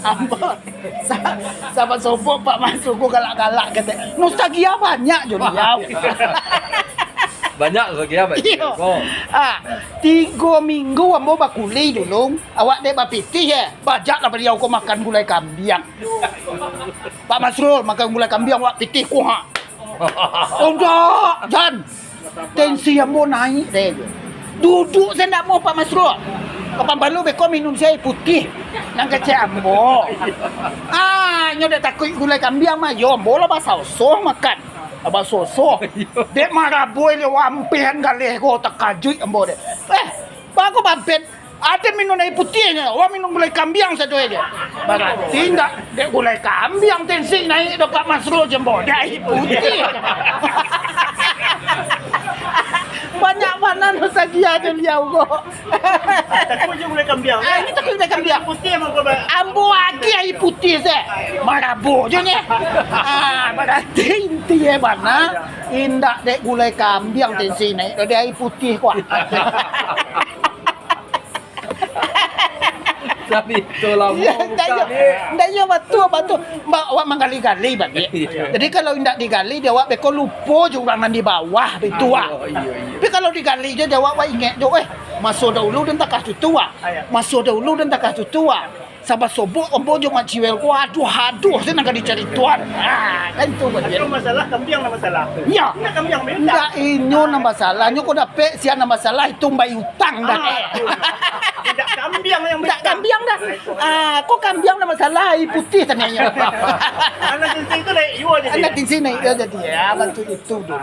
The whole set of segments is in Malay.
Ambo, sama sopo Pak Masuk galak-galak kata. Nostalgia banyak jo dia. Banyak nostalgia Pak. Iya. Oh. 3 minggu ambo bakuli dulu. Awak dek bapitih ya. Bajak lah beliau kau makan gulai kambing. Pak Masrul makan gulai kambing awak pitih kuha. Oh enggak, Jan. Tensi ambo naik deh. Duduk saya nak mau Pak Masrul. Kapan balu beko minum saya putih nang kecek ambo. Nyoda takut gulai kambing mah yo ambo lah basau makan. Basau. Dek maraboi le wampean galeh ko takajui ambo dek. Bako bampet ada minum air putihnya, wah minum gulai kambing satu aja. Berarti enggak dek gulai kambing tensi naik dapat Masrul jembo, dek air putih. Banyak mana nostalgia tu dia kok. Takut je gulai kambing. Ini tak gulai kambing. Putih memang kau buat. Ambo lagi air putih se. Marabu je ni. Berarti intinya mana? Indak dek gulai kambing tensi naik, dek air putih kuat. Tapi itu lama bukan ni. Ndak yo betul. Awak menggali-gali bagi. Jadi kalau indak digali dia awak beko lupa juga orang di bawah itu ah. Tapi kalau digali je dia awak ingat jo masuk dahulu dan tak kasih tua. Masuk dahulu dan tak kasih tua. Sabar sobok ambo jo maciwel ko aduh saya nak dicari tuan. Kan tu bagi. Itu masalah kambing lah masalah. Ya. Ini kambing memang. Enggak inyo na masalah. Nyo ko dapet siya na masalah itu mbay utang dah. Tidak kambing yang Tak kambing dah. Kok kambing na masalah air putih tanya. Anak cincin itu dari iwo je. Anak di sini dia jadi ya bantu itu dulu.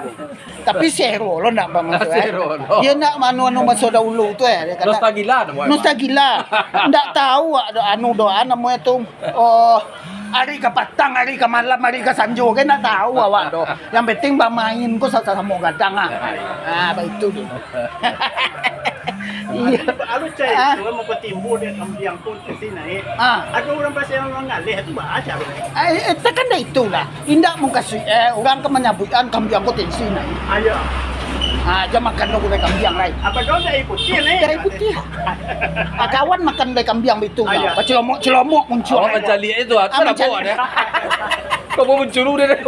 Tapi sero lo nak bang masuk. Sero lo. Dia nak anu masuk dahulu tu dia kata. Nostalgia nama. Nostalgia. Ndak tahu anu doa namanya tu. Oh, hari ke petang, hari ke malam, hari ke sanjo kan nak tahu awak tu. Yang penting bang main ko sama gadang begitu dulu. Iya. Alu cai itu mau ketimbu dia kambing pun ke sini. Ada orang pasal yang ngalih tu baca. Itu kan dah itulah. Indak mau kasih orang ke menyambutkan kambing ko tensi naik. Ayo. Dia makan lo gulai kambing lain. Apa kau dari putih ni? Dari putih. Kawan makan gulai kambing itu. Celomok muncul. Oh macam lihat itu apa nak buat dia? Kau mau mencuru dia.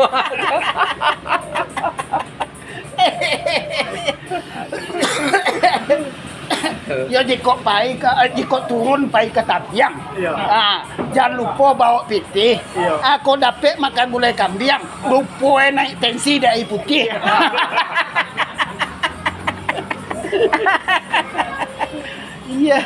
Ya jikok turun pai ke tabiang. Jangan lupa bawa pitih. Aku dapat makan gulai kambing, lupa naik tensi dari putih. Iya.